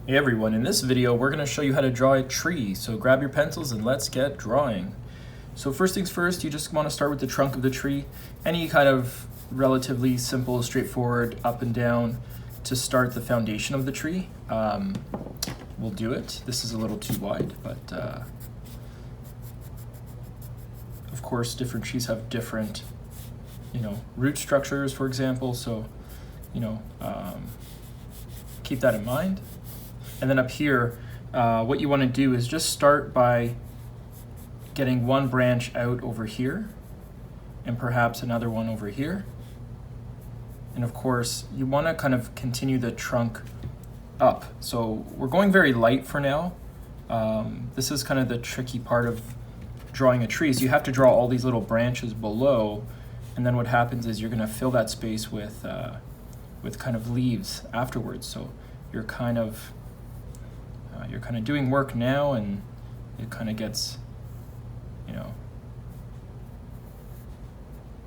Hey everyone, in this video we're going to show you how to draw a tree. So grab your pencils and let's get drawing. So first things first, you just want to start with the trunk of the tree. Any kind of relatively simple, straightforward up and down to start the foundation of the tree. We'll do it. This is a little too wide, but of course different trees have different, root structures, for example. So, keep that in mind. And then up here, what you want to do is just start by getting one branch out over here and perhaps another one over here. And of course, you want to kind of continue the trunk up. So we're going very light for now. This is kind of the tricky part of drawing a tree. So you have to draw all these little branches below, and then what happens is you're going to fill that space with kind of leaves afterwards. So you're kind of doing work now, and it kind of gets,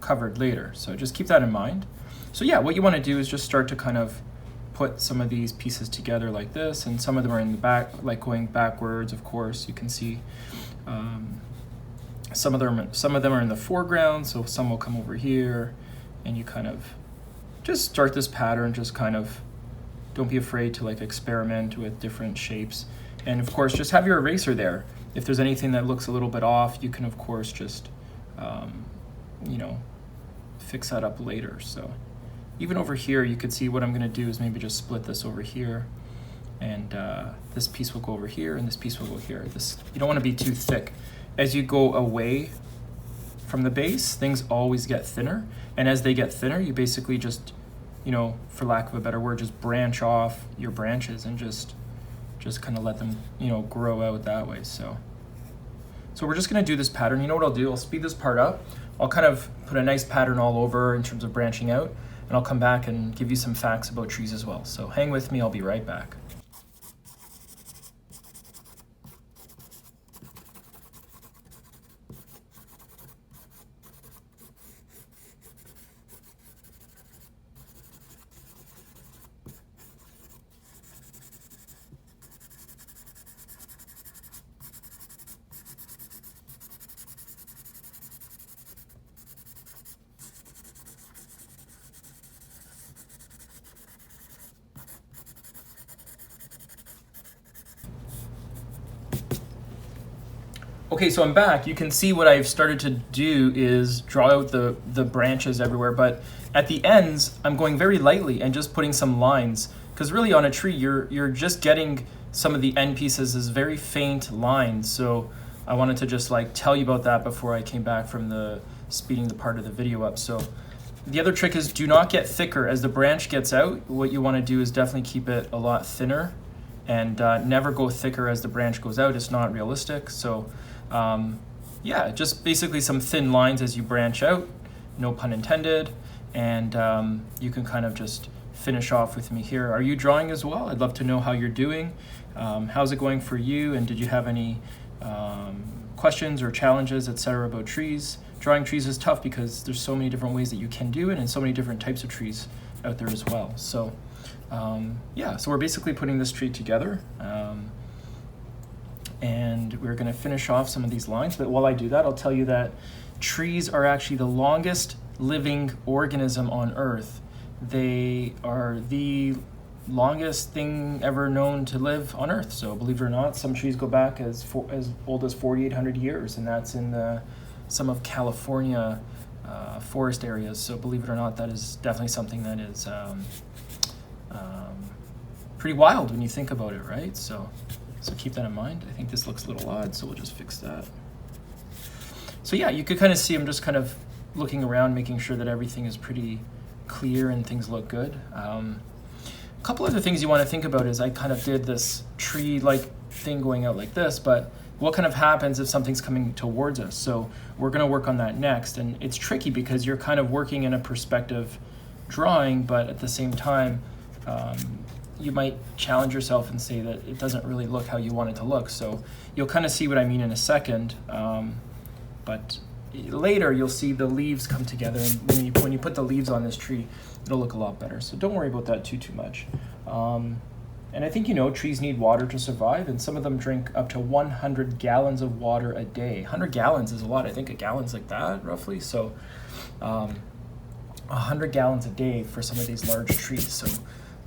covered later. So just keep that in mind. So yeah, what you want to do is just start to kind of put some of these pieces together like this, and some of them are in the back, like going backwards. Of course, you can see some of them are in the foreground, so some will come over here, and you kind of just start this pattern. Just kind of don't be afraid to experiment with different shapes. And of course, just have your eraser there. If there's anything that looks a little bit off, you can of course just, fix that up later. So even over here, you could see what I'm gonna do is maybe just split this over here, and this piece will go over here, and this piece will go here. You don't wanna be too thick. As you go away from the base, things always get thinner. And as they get thinner, you basically just, for lack of a better word, just branch off your branches and just kind of let them, grow out that way. So we're just gonna do this pattern. You know what I'll do? I'll speed this part up. I'll kind of put a nice pattern all over in terms of branching out, and I'll come back and give you some facts about trees as well. So hang with me, I'll be right back. Okay, so I'm back. You can see what I've started to do is draw out the branches everywhere, but at the ends, I'm going very lightly and just putting some lines, because really on a tree, you're just getting some of the end pieces as very faint lines. So I wanted to just tell you about that before I came back from the speeding the part of the video up. So the other trick is do not get thicker. As the branch gets out, what you want to do is definitely keep it a lot thinner, and never go thicker as the branch goes out. It's not realistic. So yeah, just basically some thin lines as you branch out, no pun intended, and you can kind of just finish off with me here. Are you drawing as well? I'd love to know how you're doing. How's it going for you, and did you have any questions or challenges, etc. about trees? Drawing trees is tough because there's so many different ways that you can do it, and so many different types of trees out there as well. So yeah, so we're basically putting this tree together. And we're going to finish off some of these lines. But while I do that, I'll tell you that trees are actually the longest living organism on Earth. They are the longest thing ever known to live on Earth. So believe it or not, some trees go back as old as 4,800 years, and that's in some of California forest areas. So believe it or not, that is definitely something that is pretty wild when you think about it, right? So keep that in mind. I think this looks a little odd, so we'll just fix that. So yeah, you could kind of see I'm just kind of looking around, making sure that everything is pretty clear and things look good. A couple other things you want to think about is I kind of did this tree-like thing going out like this, but what kind of happens if something's coming towards us? So we're going to work on that next, and it's tricky because you're kind of working in a perspective drawing, but at the same time, you might challenge yourself and say that it doesn't really look how you want it to look. So you'll kind of see what I mean in a second. But later you'll see the leaves come together, and when you put the leaves on this tree, it'll look a lot better. So don't worry about that too much. And I think you know trees need water to survive, and some of them drink up to 100 gallons of water a day. 100 gallons is a lot. I think a gallon's like that, roughly. So 100 gallons a day for some of these large trees. So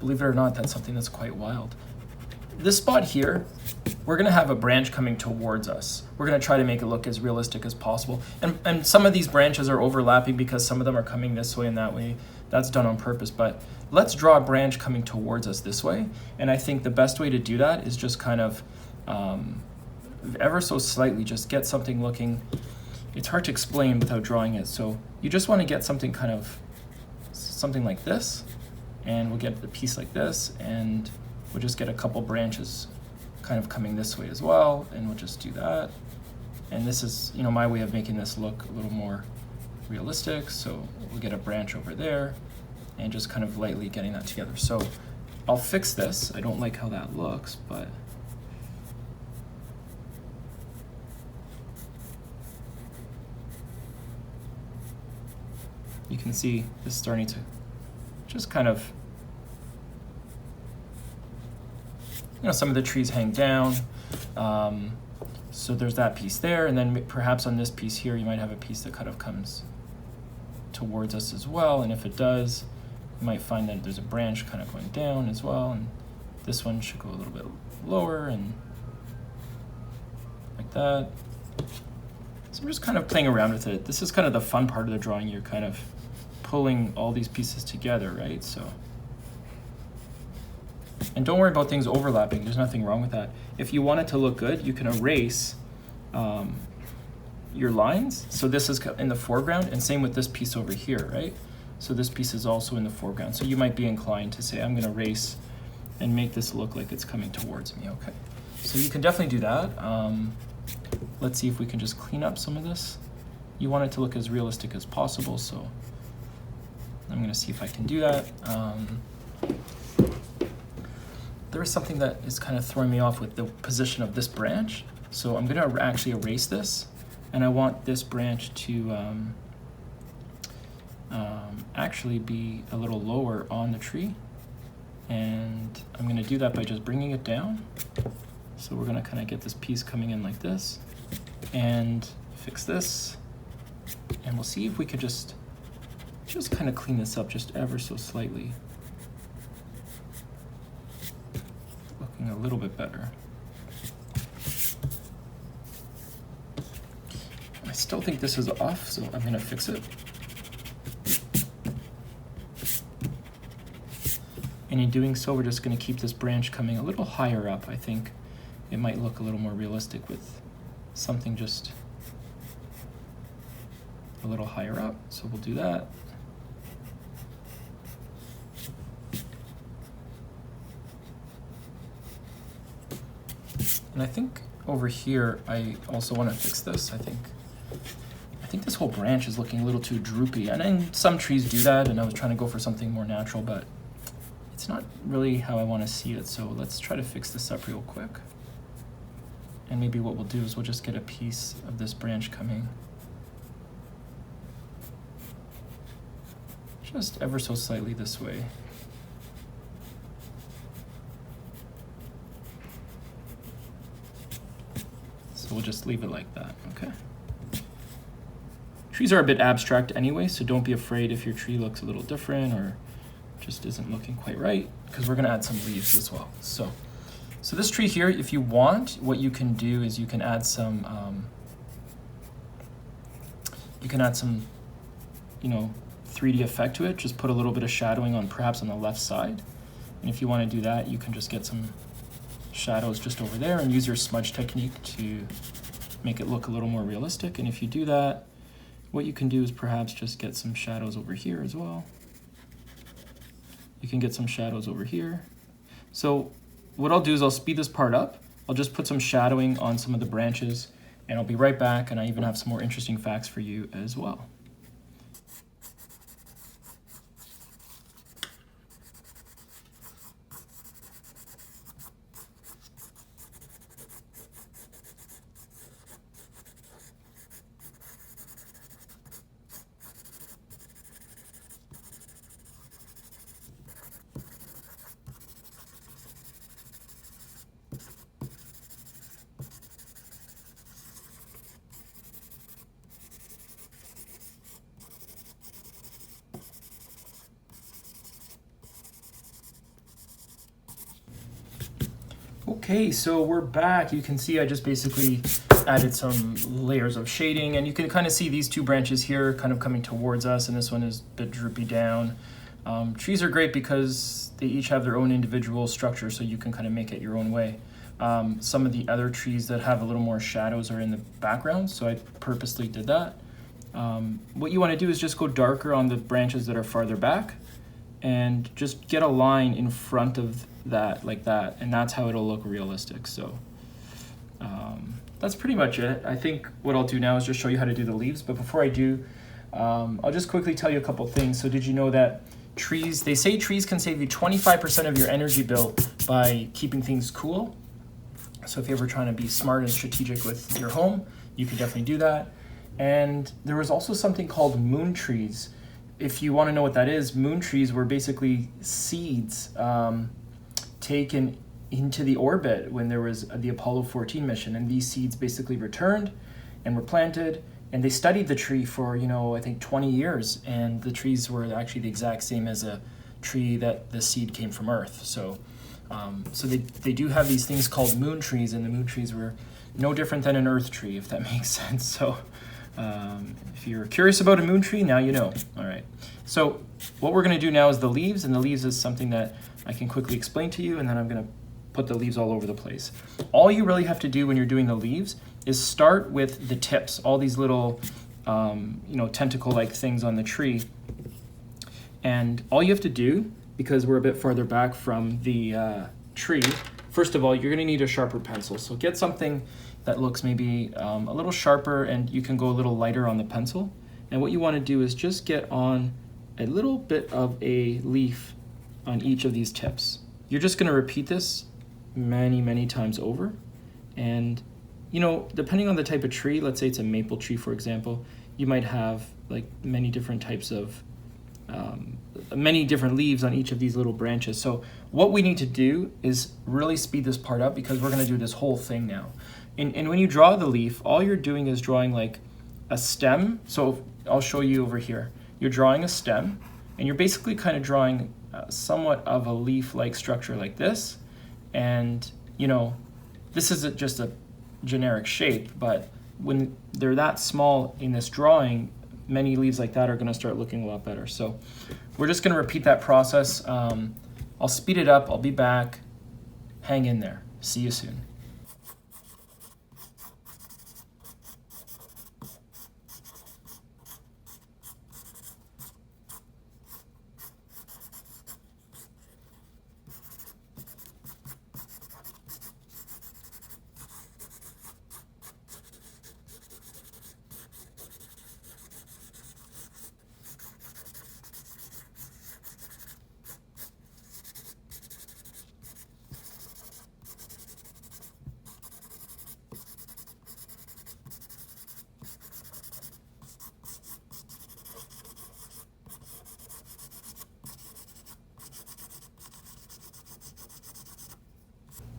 believe it or not, that's something that's quite wild. This spot here, we're going to have a branch coming towards us. We're going to try to make it look as realistic as possible. And some of these branches are overlapping because some of them are coming this way and that way. That's done on purpose, but let's draw a branch coming towards us this way. And I think the best way to do that is just kind of ever so slightly just get something looking, it's hard to explain without drawing it. So you just want to get something kind of, something like this, and we'll get a piece like this, and we'll just get a couple branches kind of coming this way as well, and we'll just do that. And this is, you know, my way of making this look a little more realistic. So we'll get a branch over there and just kind of lightly getting that together. So I'll fix this. I don't like how that looks, but you can see this starting to just kind of, you know, some of the trees hang down. So there's that piece there, and then perhaps on this piece here, you might have a piece that kind of comes towards us as well. And if it does, you might find that there's a branch kind of going down as well. And this one should go a little bit lower and like that. So I'm just kind of playing around with it. This is kind of the fun part of the drawing. You're kind of pulling all these pieces together, right? So, and don't worry about things overlapping. There's nothing wrong with that. If you want it to look good, you can erase your lines. So this is in the foreground, and same with this piece over here, right? So this piece is also in the foreground. So you might be inclined to say, I'm gonna erase and make this look like it's coming towards me, okay? So you can definitely do that. Let's see if we can just clean up some of this. You want it to look as realistic as possible, so I'm gonna see if I can do that. There is something that is kind of throwing me off with the position of this branch. So I'm gonna actually erase this, and I want this branch to actually be a little lower on the tree. And I'm gonna do that by just bringing it down. So we're gonna kind of get this piece coming in like this, and fix this. And we'll see if we could just kind of clean this up just ever so slightly. Looking a little bit better. I still think this is off, so I'm gonna fix it. And in doing so, we're just gonna keep this branch coming a little higher up. I think it might look a little more realistic with something just a little higher up. So we'll do that. And I think over here, I also want to fix this. I think this whole branch is looking a little too droopy. And then some trees do that, and I was trying to go for something more natural, but it's not really how I want to see it. So let's try to fix this up real quick. And maybe what we'll do is we'll just get a piece of this branch coming just ever so slightly this way. So we'll just leave it like that, okay? Trees are a bit abstract anyway, so don't be afraid if your tree looks a little different or just isn't looking quite right, because we're gonna add some leaves as well. So this tree here, if you want, what you can do is you can add some, you know, 3D effect to it. Just put a little bit of shadowing on, perhaps on the left side. And if you want to do that, you can just get some shadows just over there and use your smudge technique to make it look a little more realistic. And if you do that, what you can do is perhaps just get some shadows over here as well. You can get some shadows over here. So what I'll do is I'll speed this part up. I'll just put some shadowing on some of the branches, and I'll be right back, and I even have some more interesting facts for you as well. Okay, so we're back. You can see I just basically added some layers of shading, and you can kind of see these two branches here kind of coming towards us, and this one is a bit droopy down. Trees are great because they each have their own individual structure, so you can kind of make it your own way. Some of the other trees that have a little more shadows are in the background, so I purposely did that. What you want to do is just go darker on the branches that are farther back, and just get a line in front of that like that, and that's how it'll look realistic. So that's pretty much it. I think what I'll do now is just show you how to do the leaves, but before I do, I'll just quickly tell you a couple things. So did you know that they say trees can save you 25% of your energy bill by keeping things cool? So if you're ever trying to be smart and strategic with your home, you can definitely do that. And there was also something called moon trees. If you want to know what that is, moon trees were basically seeds taken into the orbit when there was the Apollo 14 mission, and these seeds basically returned and were planted, and they studied the tree for, I think 20 years, and the trees were actually the exact same as a tree that the seed came from Earth. So they do have these things called moon trees, and the moon trees were no different than an Earth tree, if that makes sense. So if you're curious about a moon tree, now you know. All right. So what we're going to do now is the leaves, and the leaves is something that I can quickly explain to you, and then I'm going to put the leaves all over the place. All you really have to do when you're doing the leaves is start with the tips, all these little, tentacle-like things on the tree. And all you have to do, because we're a bit farther back from the tree, first of all, you're going to need a sharper pencil. So get something that looks maybe a little sharper, and you can go a little lighter on the pencil. And what you want to do is just get on a little bit of a leaf on each of these tips. You're just going to repeat this many, many times over. And, depending on the type of tree, let's say it's a maple tree, for example, you might have like many different types of, many different leaves on each of these little branches. So what we need to do is really speed this part up, because we're going to do this whole thing now. And when you draw the leaf, all you're doing is drawing like a stem. So I'll show you over here. You're drawing a stem, and you're basically kind of drawing somewhat of a leaf-like structure like this. And, this isn't just a generic shape, but when they're that small in this drawing, many leaves like that are going to start looking a lot better. So we're just going to repeat that process. I'll speed it up. I'll be back. Hang in there. See you soon.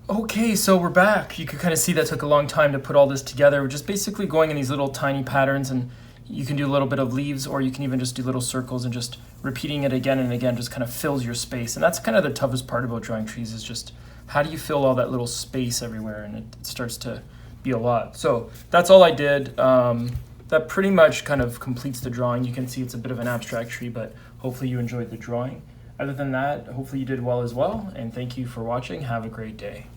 Okay, so we're back. You can kind of see that took a long time to put all this together. We're just basically going in these little tiny patterns, and you can do a little bit of leaves, or you can even just do little circles, and just repeating it again and again just kind of fills your space. And that's kind of the toughest part about drawing trees, is just how do you fill all that little space everywhere, and it starts to be a lot. So that's all I did. That pretty much kind of completes the drawing. You can see it's a bit of an abstract tree, but hopefully you enjoyed the drawing. Other than that, hopefully you did well as well, and thank you for watching. Have a great day.